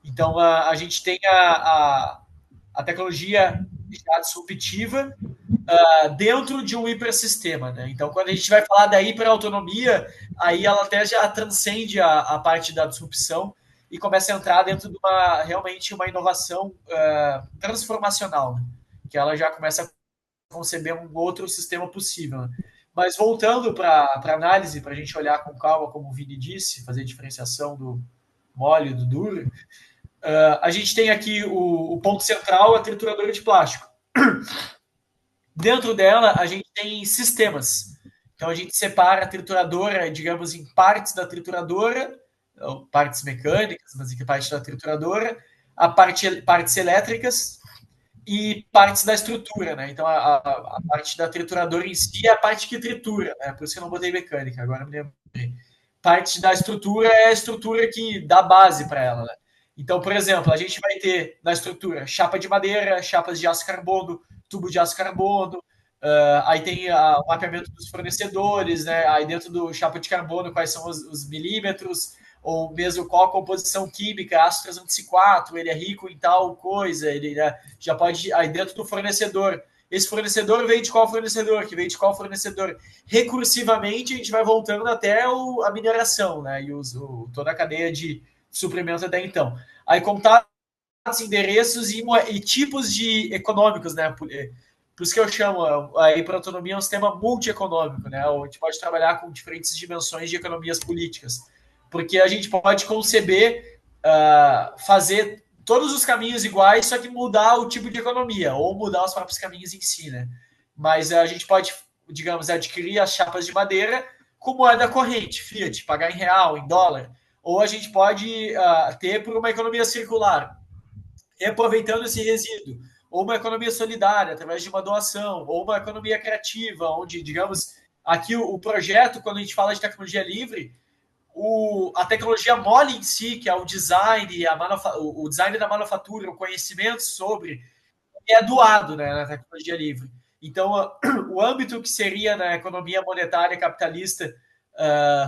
Então, a gente tem a tecnologia já disruptiva dentro de um hipersistema, né? Então, quando a gente vai falar da hiperautonomia, aí ela até já transcende a parte da disrupção e começa a entrar dentro de realmente uma inovação transformacional, né? Que ela já começa a conceber um outro sistema possível. Né? Mas voltando para a análise, para a gente olhar com calma, como o Vini disse, fazer diferenciação do mole e do duro, a gente tem aqui o ponto central, a trituradora de plástico. Dentro dela, a gente tem sistemas. Então, a gente separa a trituradora, digamos, em partes da trituradora, partes mecânicas, mas em parte da trituradora, partes elétricas e partes da estrutura, né? Então, a parte da trituradora em si é a parte que tritura, né? Por isso que eu não botei mecânica, agora me lembrei. Parte da estrutura é a estrutura que dá base para ela, né? Então, por exemplo, a gente vai ter na estrutura chapa de madeira, chapas de aço carbono, tubo de aço carbono, aí tem o mapeamento dos fornecedores, né? Aí dentro do chapa de carbono, quais são os milímetros, ou mesmo qual a composição química, ácido 304, ele é rico em tal coisa, ele já pode, aí dentro do fornecedor, esse fornecedor veio de qual fornecedor, que veio de qual fornecedor. Recursivamente, a gente vai voltando até a mineração, né, e toda a cadeia de suprimento até então. Aí contatos, endereços e tipos de econômicos, né, por isso que eu chamo a hiperautonomia é um sistema multieconômico, né, onde a gente pode trabalhar com diferentes dimensões de economias políticas, porque a gente pode conceber, fazer todos os caminhos iguais, só que mudar o tipo de economia, ou mudar os próprios caminhos em si, né? Mas a gente pode, digamos, adquirir as chapas de madeira com moeda corrente, fiat, pagar em real, em dólar, ou a gente pode ter por uma economia circular, reaproveitando esse resíduo, ou uma economia solidária, através de uma doação, ou uma economia criativa, onde, digamos, aqui o projeto, quando a gente fala de tecnologia livre, a tecnologia mole em si, que é o design, o design da manufatura, o conhecimento sobre, é doado, né, na tecnologia livre. Então, o âmbito que seria na economia monetária capitalista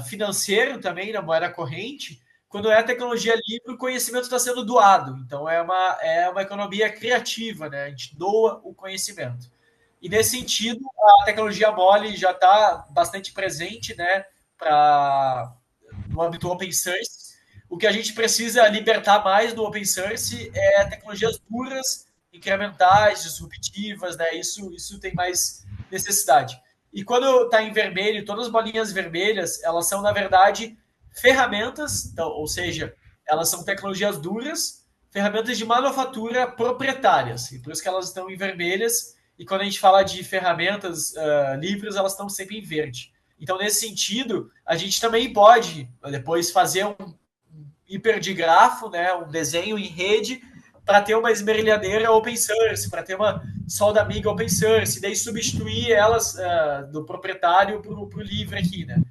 financeiro também, na moeda corrente, quando é a tecnologia livre, o conhecimento está sendo doado. Então, é uma economia criativa, né? A gente doa o conhecimento. E, nesse sentido, a tecnologia mole já está bastante presente, né, no âmbito open source. O que a gente precisa libertar mais do open source é tecnologias duras, incrementais, disruptivas, né? Isso tem mais necessidade. E quando está em vermelho, todas as bolinhas vermelhas, elas são, na verdade, ferramentas, então, ou seja, elas são tecnologias duras, ferramentas de manufatura proprietárias, e por isso que elas estão em vermelhas, e quando a gente fala de ferramentas livres, elas estão sempre em verde. Então, nesse sentido, a gente também pode depois fazer um hiperdigrafo, né, um desenho em rede, para ter uma esmerilhadeira open source, para ter uma solda amiga open source, e daí substituir elas do proprietário para o livre aqui, né?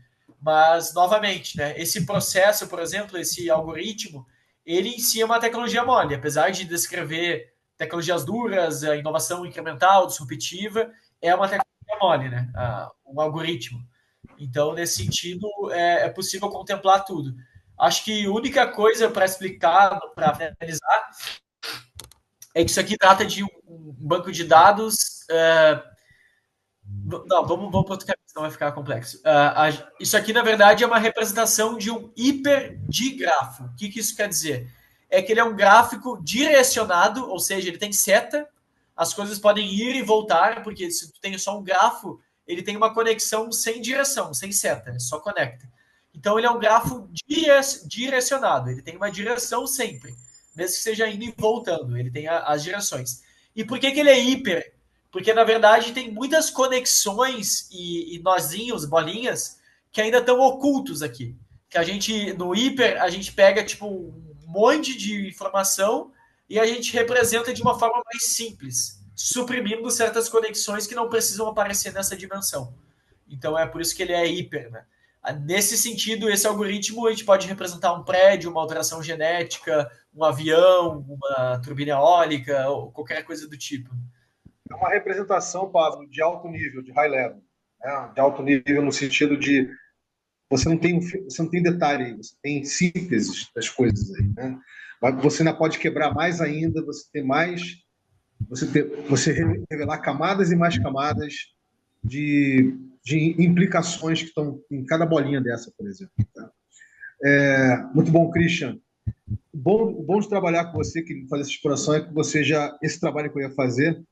Mas, novamente, né, esse processo, por exemplo, esse algoritmo, ele em si é uma tecnologia mole, apesar de descrever tecnologias duras, a inovação incremental, disruptiva, é uma tecnologia mole, né? Um algoritmo. Então, nesse sentido, é possível contemplar tudo. Acho que a única coisa para explicar, para finalizar, é que isso aqui trata de um banco de dados. Não, vamos para outro caminho, senão vai ficar complexo. Isso aqui, na verdade, é uma representação de um hiperdigrafo. O que isso quer dizer? É que ele é um gráfico direcionado, ou seja, ele tem seta, as coisas podem ir e voltar, porque se tu tem só um grafo, ele tem uma conexão sem direção, sem seta, só conecta. Então, ele é um grafo direcionado, ele tem uma direção sempre, mesmo que seja indo e voltando, ele tem as direções. E por que ele é hiper? Porque, na verdade, tem muitas conexões e nozinhos, bolinhas, que ainda estão ocultos aqui. Que a gente, no hiper, a gente pega, tipo, um monte de informação e a gente representa de uma forma mais simples, suprimindo certas conexões que não precisam aparecer nessa dimensão. Então, é por isso que ele é hiper, né? Nesse sentido, esse algoritmo, a gente pode representar um prédio, uma alteração genética, um avião, uma turbina eólica, ou qualquer coisa do tipo. É uma representação, Pablo, de alto nível, de high level. Né? De alto nível no sentido de você não tem detalhe, você tem síntese das coisas aí. Né? Você ainda pode quebrar mais ainda, você revelar camadas e mais camadas de implicações que estão em cada bolinha dessa, por exemplo. Tá? Muito bom, Christian. o bom de trabalhar com você, que fazer essa exploração, é que você já, esse trabalho que eu ia fazer,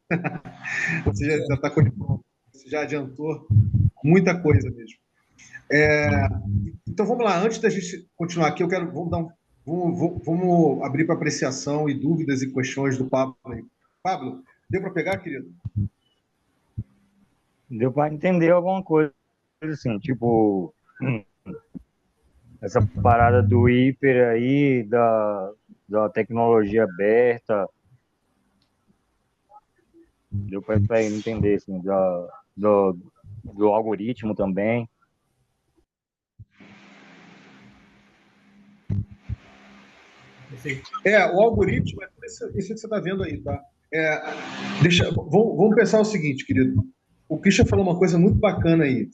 você já está com ele pronto, você já adiantou muita coisa mesmo. Então vamos lá, antes da gente continuar aqui, vamos abrir para apreciação e dúvidas e questões do Pablo aí. Pablo, deu para pegar, querido? Deu para entender alguma coisa, assim, tipo, essa parada do hiper aí, da tecnologia aberta, deu para entender, assim, do, do algoritmo também. O algoritmo é isso que você está vendo aí, tá? Vamos pensar o seguinte, querido. O Christian falou uma coisa muito bacana aí.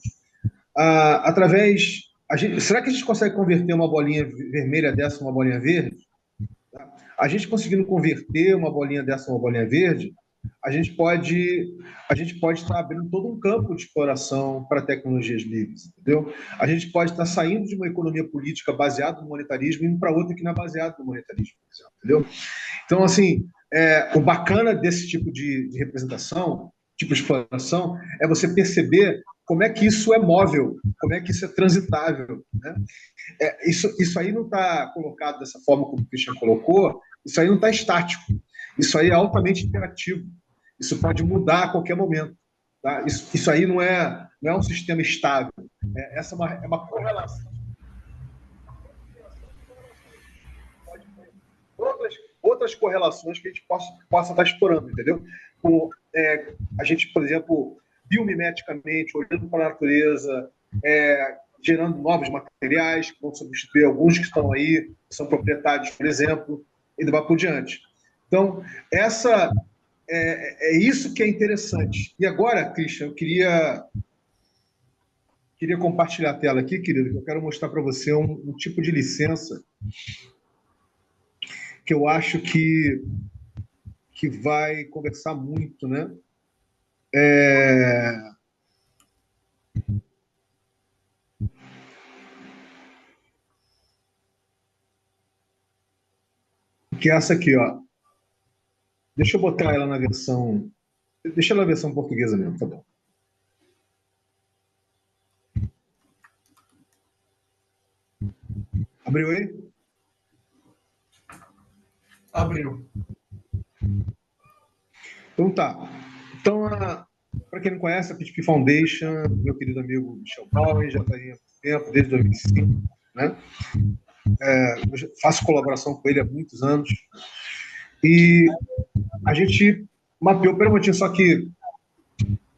Será que a gente consegue converter uma bolinha vermelha dessa em uma bolinha verde? A gente conseguindo converter uma bolinha dessa em uma bolinha verde, a gente pode estar abrindo todo um campo de exploração para tecnologias livres, entendeu? A gente pode estar saindo de uma economia política baseada no monetarismo e indo para outra que não é baseada no monetarismo, entendeu? Então, assim, o bacana desse tipo de representação, tipo de exploração, é você perceber como é que isso é móvel, como é que isso é transitável, né? Isso aí não está colocado dessa forma como o Christian colocou, isso aí não está estático, isso aí é altamente interativo, isso pode mudar a qualquer momento. Tá? Isso aí não é um sistema estável, essa é uma correlação. Outras correlações que a gente possa estar explorando, entendeu? A gente, por exemplo, biomimeticamente, olhando para a natureza, gerando novos materiais que vão substituir alguns que estão aí, que são proprietários, por exemplo, e vai por diante. Então, é isso que é interessante. E agora, Christian, eu queria compartilhar a tela aqui, querido, que eu quero mostrar para você um tipo de licença que eu acho que vai conversar muito, né? Que é essa aqui, ó. Deixa eu botar ela na versão. Deixa ela na versão portuguesa mesmo, tá bom. Abriu aí? Abriu. Então tá. Então, para quem não conhece, a PTP Foundation, meu querido amigo Michel Bauer, já está aí há tempo, desde 2005, né? Eu faço colaboração com ele há muitos anos. E a gente mapeou. Pera um momentinho, só que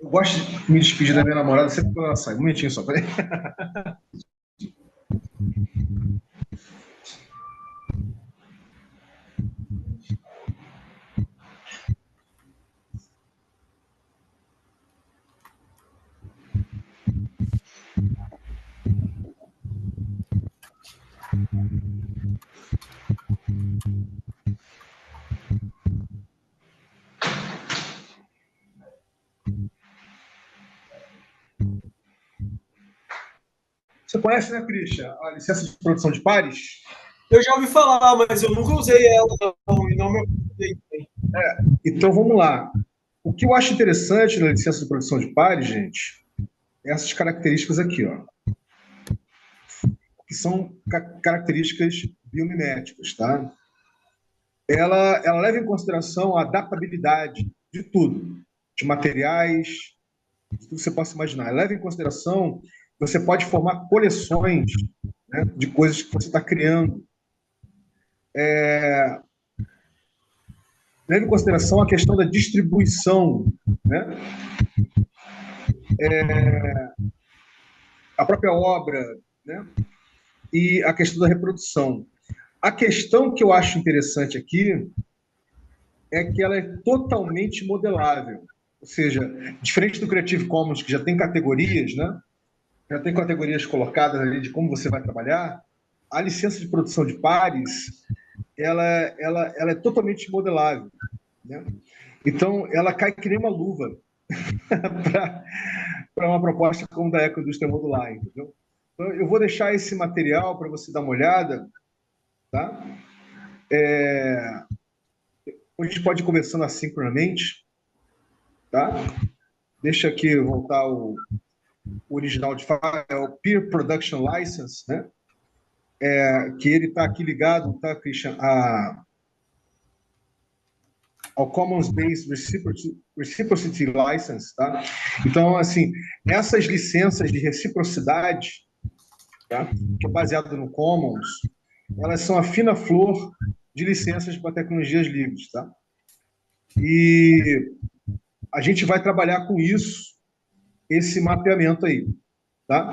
eu gosto de me despedir da minha namorada sempre quando ela sai. Um momentinho só, peraí. Você conhece, né, Christian, a licença de produção de pares? Eu já ouvi falar, mas eu nunca usei ela, não, e não me aprofundei. Então vamos lá. O que eu acho interessante na licença de produção de pares, gente, é essas características aqui, ó, que são características biomiméticas, tá? Ela leva em consideração a adaptabilidade de tudo, de materiais, de tudo que você possa imaginar. Ela leva em consideração que você pode formar coleções, né, de coisas que você está criando. Leva em consideração a questão da distribuição, né? A própria obra, né? E a questão da reprodução. A questão que eu acho interessante aqui é que ela é totalmente modelável. Ou seja, diferente do Creative Commons, que já tem categorias, né? Já tem categorias colocadas ali de como você vai trabalhar, a licença de produção de pares, ela é totalmente modelável, né? Então, ela cai que nem uma luva para uma proposta como da Ecoindústria Modular, entendeu? Então, eu vou deixar esse material para você dar uma olhada, tá? A gente pode ir conversando assincronamente, tá? Deixa aqui voltar o original de fala, é o Peer Production License, né? Que ele está aqui ligado, tá, Christian, ao Commons Based Reciprocity License, tá? Então, assim, essas licenças de reciprocidade, tá? Que é baseado no Commons, elas são a fina flor de licenças para tecnologias livres, tá? E a gente vai trabalhar com isso, esse mapeamento aí, tá?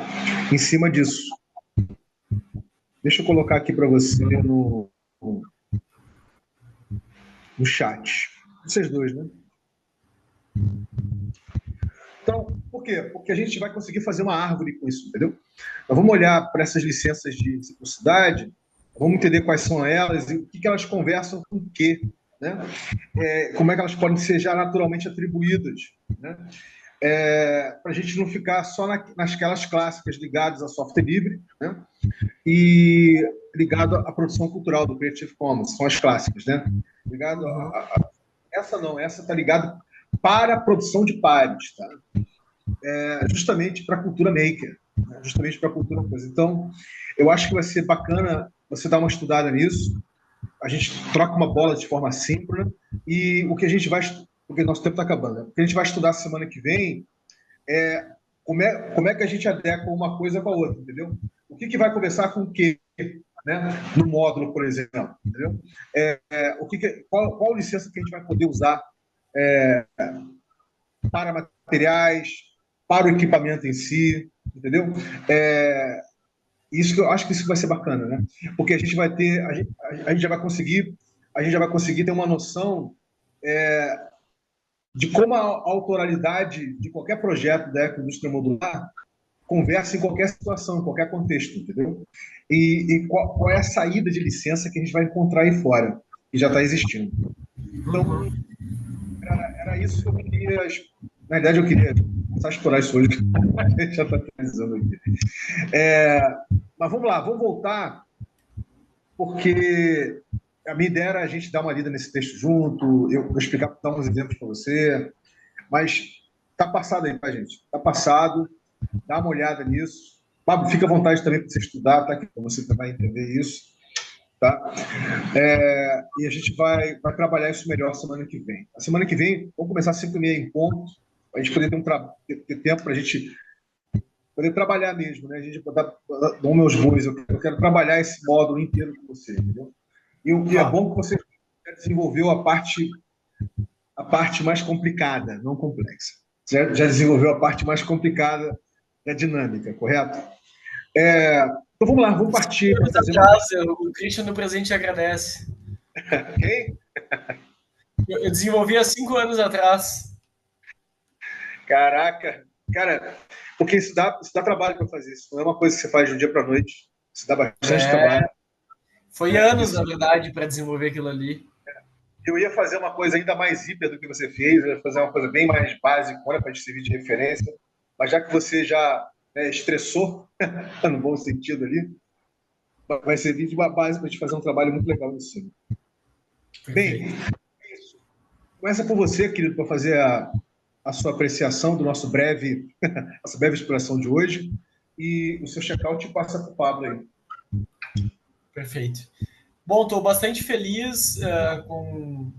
Em cima disso. Deixa eu colocar aqui para você no chat. Vocês dois, né? Então, por quê? Porque a gente vai conseguir fazer uma árvore com isso, entendeu? Nós vamos olhar para essas licenças de reciprocidade, vamos entender quais são elas e o que elas conversam com o quê, né? Como é que elas podem ser já naturalmente atribuídas, né? Para a gente não ficar só nasquelas clássicas ligadas a software livre, né? E ligado à produção cultural do Creative Commons, são as clássicas, né? Ligado essa não, essa está ligada para a produção de pares, tá? Justamente para a cultura maker, né? Justamente para a cultura coisa. Então, eu acho que vai ser bacana você dar uma estudada nisso. A gente troca uma bola de forma síncrona e o que a gente vai, porque nosso tempo está acabando, né? O que a gente vai estudar semana que vem é como é que a gente adequa uma coisa com a outra, entendeu? O que vai conversar com o quê, né? No módulo, por exemplo, entendeu? Qual licença que a gente vai poder usar para materiais, para o equipamento em si, entendeu? Isso que eu acho que isso vai ser bacana, né? Porque a gente vai ter, a gente já vai conseguir ter uma noção de como a autoralidade de qualquer projeto da ecoindústria modular conversa em qualquer situação, em qualquer contexto, entendeu? E qual é a saída de licença que a gente vai encontrar aí fora, que já está existindo. Então, era isso que eu queria. Na verdade, eu queria começar a explorar isso hoje, que a gente já está finalizando aqui. Mas vamos lá, vamos voltar, porque a minha ideia era a gente dar uma lida nesse texto junto, eu vou explicar, dar uns exemplos para você, mas está passado aí, tá, gente? Está passado, dá uma olhada nisso. Pablo, fica à vontade também para você estudar, tá? Que você vai entender isso, tá? E a gente vai trabalhar isso melhor semana que vem. A semana que vem, vamos começar às 5h30 em ponto, para a gente poder ter tempo para a gente poder trabalhar mesmo, né? A gente botar meus bois, eu quero trabalhar esse módulo inteiro com você, entendeu? E é bom que você desenvolveu a parte mais complicada, não complexa. Você já desenvolveu a parte mais complicada da dinâmica, correto? Então vamos lá, vamos partir. O Christian no presente agradece. Quem? Eu desenvolvi há 5 anos atrás. Caraca, cara, porque isso dá trabalho para fazer isso. Não é uma coisa que você faz de um dia para a noite. Isso dá bastante trabalho. Foi anos, na verdade, para desenvolver aquilo ali. Eu ia fazer uma coisa ainda mais híper do que você fez, eu ia fazer uma coisa bem mais básica, para te servir de referência. Mas já que você já estressou, no bom sentido ali, vai servir de uma base para te fazer um trabalho muito legal em cima. Bem, começa por você, querido, para fazer a sua apreciação do nossa breve exploração de hoje. E o seu check-out passa para o Pablo aí. Perfeito. Bom, estou bastante feliz com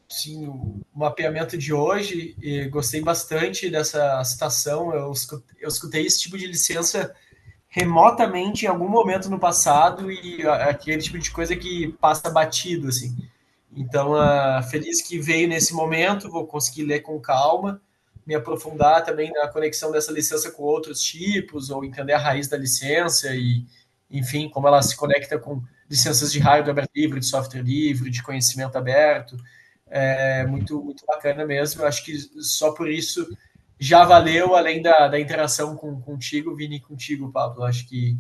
sim, o mapeamento de hoje e gostei bastante dessa citação. Eu escutei esse tipo de licença remotamente em algum momento no passado e aquele tipo de coisa que passa batido, assim. Então, feliz que veio nesse momento, vou conseguir ler com calma, me aprofundar também na conexão dessa licença com outros tipos, ou entender a raiz da licença e, enfim, como ela se conecta com licenças de hardware livre, de software livre, de conhecimento aberto. É muito, muito bacana mesmo. Eu acho que só por isso já valeu, além da interação contigo, Vini, e contigo, Pablo. Eu acho que,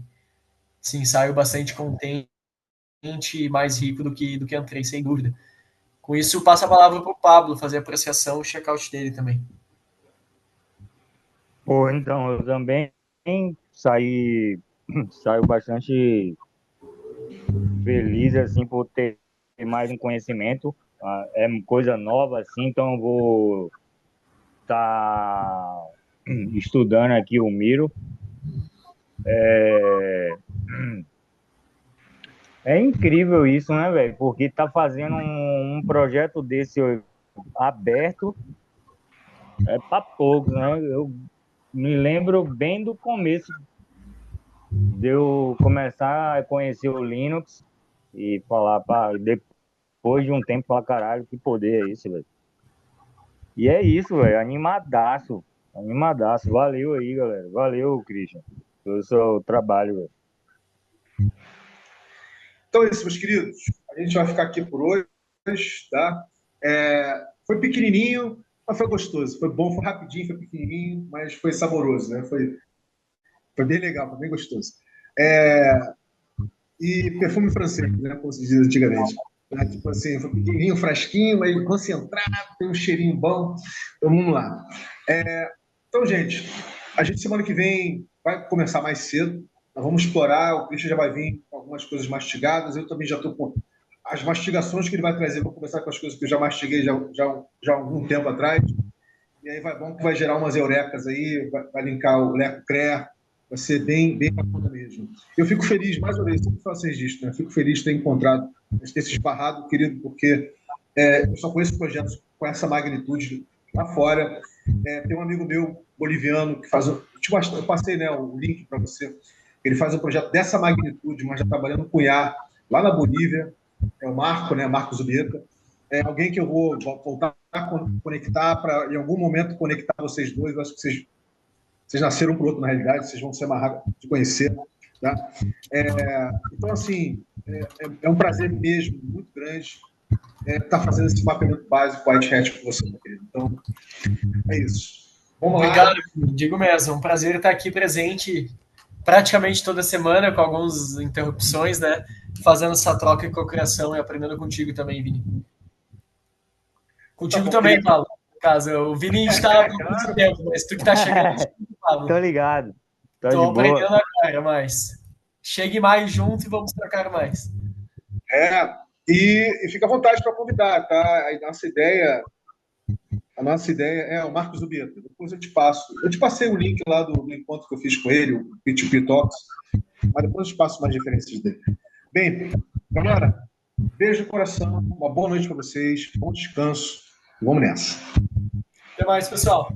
sim, saio bastante contente e mais rico do que entrei, sem dúvida. Com isso, passo a palavra para o Pablo fazer a apreciação e o check-out dele também. Pô, então, eu também saiu bastante feliz assim por ter mais um conhecimento. É coisa nova assim, então eu vou estar estudando aqui o Miro. É incrível isso, né, velho? Porque tá fazendo um projeto desse aberto é para poucos, né? Eu me lembro bem do começo de eu começar a conhecer o Linux e falar, pá, depois de um tempo, falar, caralho, que poder é esse, velho? E é isso, velho, animadaço, animadaço. Valeu aí, galera. Valeu, Christian, pelo seu trabalho, velho. Então é isso, meus queridos. A gente vai ficar aqui por hoje, tá? Foi pequenininho, mas foi gostoso. Foi bom, foi rapidinho, foi pequenininho, mas foi saboroso, né? Foi bem legal, foi bem gostoso. E perfume francês, né? Como se diz antigamente. Né? Tipo assim, foi pequenininho, fresquinho, mas concentrado, tem um cheirinho bom. Então vamos lá. Então, gente, a gente semana que vem vai começar mais cedo. Nós vamos explorar, o Christian já vai vir com algumas coisas mastigadas. Eu também já estou com as mastigações que ele vai trazer. Vou começar com as coisas que eu já mastiguei já há algum tempo atrás. E aí vai bom que vai gerar umas eurecas aí, vai linkar o Leco CREA, vai ser bem, bem bacana mesmo. Eu fico feliz, mais uma vez, sempre falo vocês disso, né? Fico feliz de ter encontrado, de ter se esbarrado, querido, porque eu só conheço projetos com essa magnitude lá fora. Tem um amigo meu boliviano que faz. Eu passei, né, o link para você. Ele faz um projeto dessa magnitude, mas já trabalhando com IA lá na Bolívia. É o Marco, né, Marcos Zubieta. É alguém que eu vou voltar a conectar para, em algum momento, conectar vocês dois. Eu acho que vocês nasceram um para o outro, na realidade, vocês vão se amarrar de conhecer. Tá? Então, assim, é um prazer mesmo, muito grande, estar fazendo esse mapeamento básico com a White Hat com você, meu querido. Então, é isso. Vamos lá. Obrigado, digo mesmo. É um prazer estar aqui presente praticamente toda semana, com algumas interrupções, né? Fazendo essa troca e cocriação e aprendendo contigo também, Vini. Contigo Tá bom, também, querido. Paulo. No caso, o Vini está há muito tempo, mas tu que está chegando, Paulo. Tô ligado. Tô de Estou boa. aprendendo agora, mas chegue mais junto e vamos trocar mais. E fica à vontade para convidar, tá? A nossa ideia é o Marcos Zubieta. Depois eu te passo. Eu te passei o link lá do encontro que eu fiz com ele, o P2P Talks, mas depois eu te passo mais referências dele. Bem, galera, beijo no coração, uma boa noite para vocês, bom descanso, vamos nessa. Até mais, pessoal.